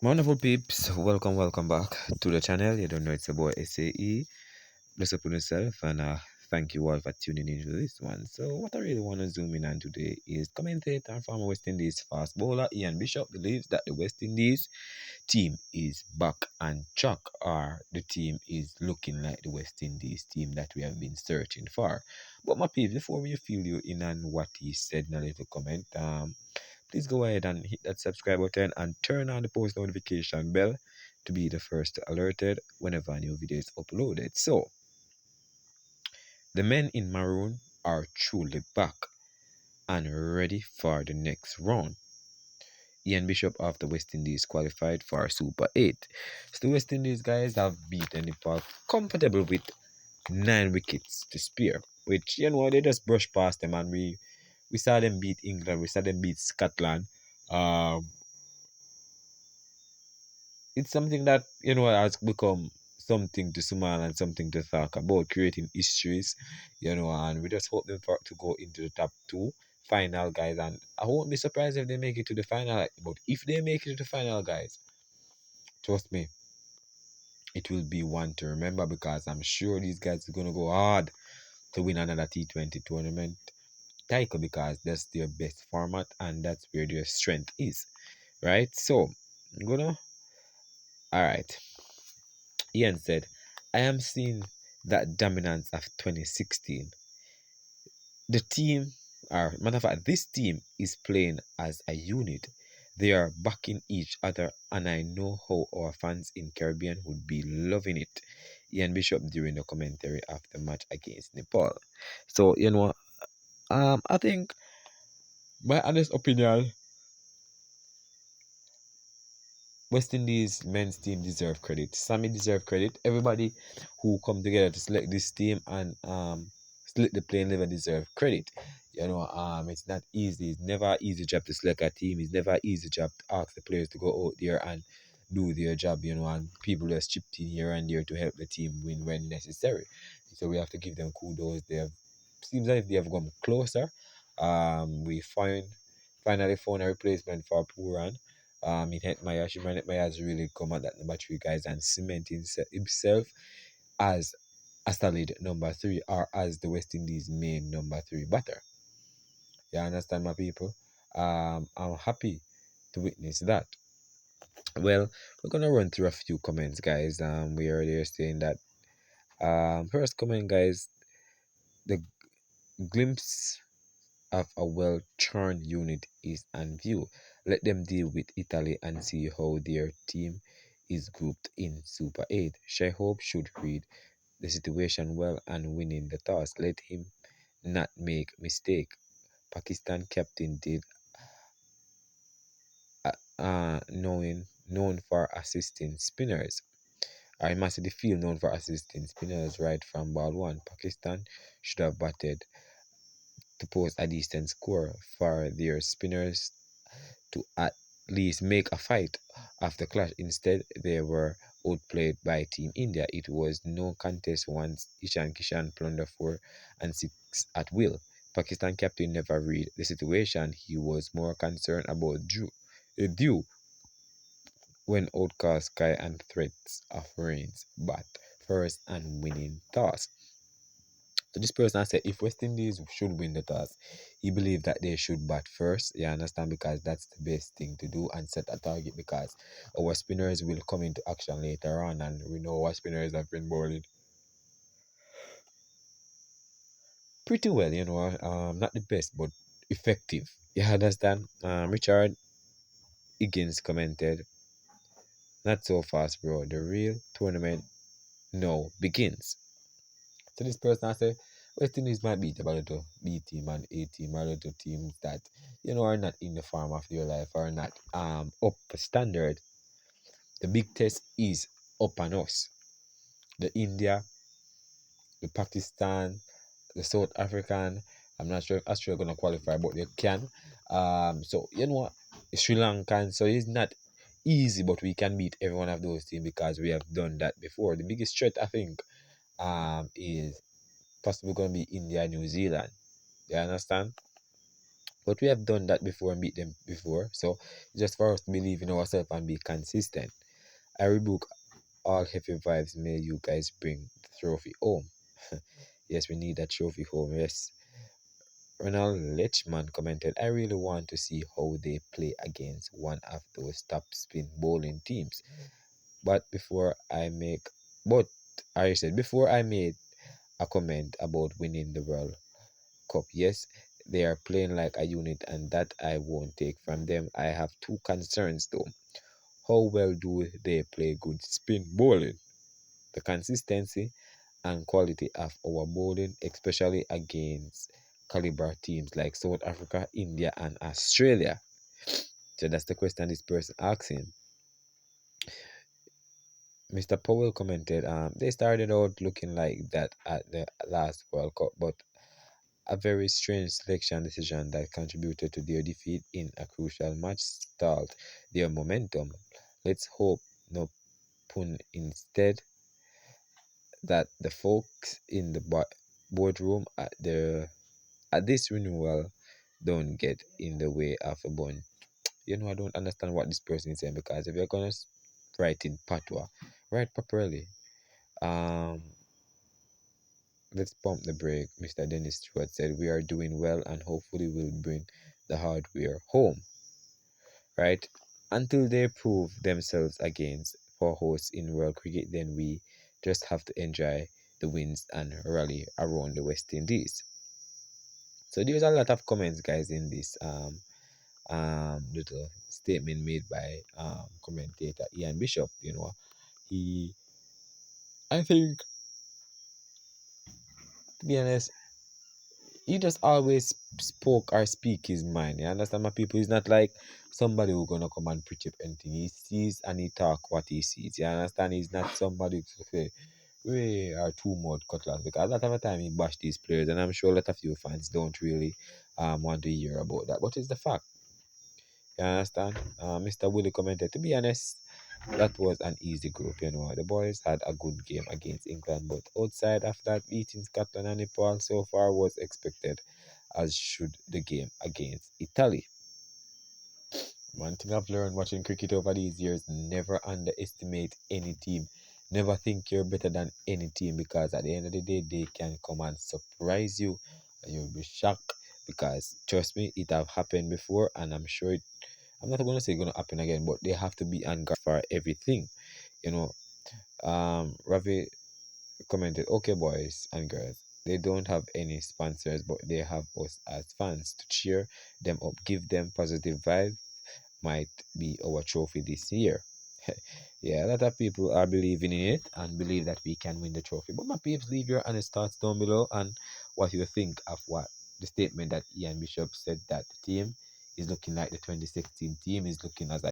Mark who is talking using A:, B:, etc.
A: Wonderful peeps, welcome back to the channel. You don't know it's a boy SAE. Bless up on yourself and thank you all for tuning into this one. So what I really want to zoom in on today is commentator and former West Indies fast bowler Ian Bishop believes that the West Indies team is back on track, or the team is looking like the West Indies team that we have been searching for. But my peeps, before we fill you in on what he said in a little comment, please go ahead and hit that subscribe button and turn on the post notification bell to be the first alerted whenever a new video is uploaded. So, the men in maroon are truly back and ready for the next round. Ian Bishop of the West Indies qualified for Super 8. So the West Indies guys have beaten Nepal comfortable with 9 wickets to spare, which they just brushed past them, and we saw them beat England, we saw them beat Scotland. Um, it's something that has become something to smile and something to talk about, creating histories, and we just hope them to go into the top 2 final, guys. And I won't be surprised if they make it to the final, but if they make it to the final, guys, trust me, it will be one to remember, because I'm sure these guys are going to go hard to win another T20 tournament title, because that's their best format and that's where their strength is, right? So I'm gonna all right. Ian said, I am seeing that dominance of 2016. The team, or matter of fact, this team is playing as a unit. They are backing each other, and I know how our fans in Caribbean would be loving it. Ian Bishop during the commentary after match against Nepal. So, I think my honest opinion, West Indies men's team deserve credit. Sammy deserve credit. Everybody who come together to select this team and select the playing level deserve credit. It's not easy. It's never an easy job to select a team. It's never an easy job to ask the players to go out there and do their job, and people just chipped in here and there to help the team win when necessary. So we have to give them kudos. They have seems like they have gone closer. We finally found a replacement for Puran. Shimon Maya has really come at that number 3, guys, and cementing himself as a solid number 3, or as the West Indies main number 3 batter. You understand, my people? I'm happy to witness that. Well, we're gonna run through a few comments, guys. We are there saying that first comment, guys, the glimpse of a well-turned unit is on view. Let them deal with Italy and see how their team is grouped in Super 8. Hope should read the situation well and winning the toss. Let him not make mistake. Pakistan captain did known for assisting spinners. I must the field known for assisting spinners right from ball 1. Pakistan should have batted to post a decent score for their spinners to at least make a fight of the clash. Instead, they were outplayed by Team India. It was no contest once Ishan Kishan plundered 4 and 6 at will. Pakistan captain never read the situation. He was more concerned about Dew when outcast Sky and threats of rains, but first and winning toss. So this person said if West Indies should win the toss, he believed that they should bat first. You understand? Because that's the best thing to do and set a target, because our spinners will come into action later on, and we know our spinners have been bowling pretty well, not the best, but effective. You understand? Richard Higgins commented, not so fast, bro. The real tournament now begins. So this person said, West Indies might beat about a B team and A team, or little teams that are not in the form of their life, or not up to standard. The big test is up on us. The India, the Pakistan, the South African. I'm not sure if Australia gonna qualify, but they can. So what? Sri Lankan. So it's not easy, but we can beat every one of those teams because we have done that before. The biggest threat, I think, is possibly going to be India, New Zealand. You understand? But we have done that before and beat them before. So just for us to believe in ourselves and be consistent. I rebuke all heavy vibes. May you guys bring the trophy home. Yes, we need that trophy home. Yes. Ronald Lechman commented, I really want to see how they play against one of those top spin bowling teams. But before I make, but I said, before I made a comment about winning the World Cup, yes, they are playing like a unit, and that I won't take from them. I have two concerns though. How well do they play good spin bowling? The consistency and quality of our bowling, especially against caliber teams like South Africa, India, and Australia. So that's the question this person asking. Mr. Powell commented, they started out looking like that at the last World Cup, but a very strange selection decision that contributed to their defeat in a crucial match stalled their momentum. Let's hope, no pun instead, that the folks in the boardroom at this renewal don't get in the way of a bunch. I don't understand what this person is saying, because if you're gonna write in patois, write properly. Um, let's pump the brake. Mr. Dennis Stewart said, we are doing well and hopefully will bring the hardware home, right? Until they prove themselves against for hosts in world cricket, then we just have to enjoy the wins and rally around the West Indies. So there's a lot of comments, guys, in this little statement made by commentator Ian Bishop. He, I think, to be honest, he just always spoke or speak his mind. You understand, my people? He's not like somebody who gonna come and preach up anything. He sees and he talk what he sees. You understand? He's not somebody to say we are too much cutlass, because a lot of the time he bash these players, and I'm sure a lot of you fans don't really want to hear about that. But it's the fact. You understand? Mr. Willie commented, to be honest, that was an easy group. The boys had a good game against England, but outside of that, beating Scotland and Nepal so far was expected, as should the game against Italy. One thing I've learned watching cricket over these years, never underestimate any team. Never think you're better than any team, because at the end of the day, they can come and surprise you and you'll be shocked, because trust me, it have happened before, and I'm not going to say it's going to happen again, but they have to be on guard for everything. You know, Ravi commented, okay, boys and girls, they don't have any sponsors, but they have us as fans to cheer them up, give them positive vibe. Might be our trophy this year. Yeah, a lot of people are believing in it and believe that we can win the trophy. But my peeps, leave your honest thoughts down below and what you think of what the statement that Ian Bishop said, that the team is looking like the 2016 team is looking as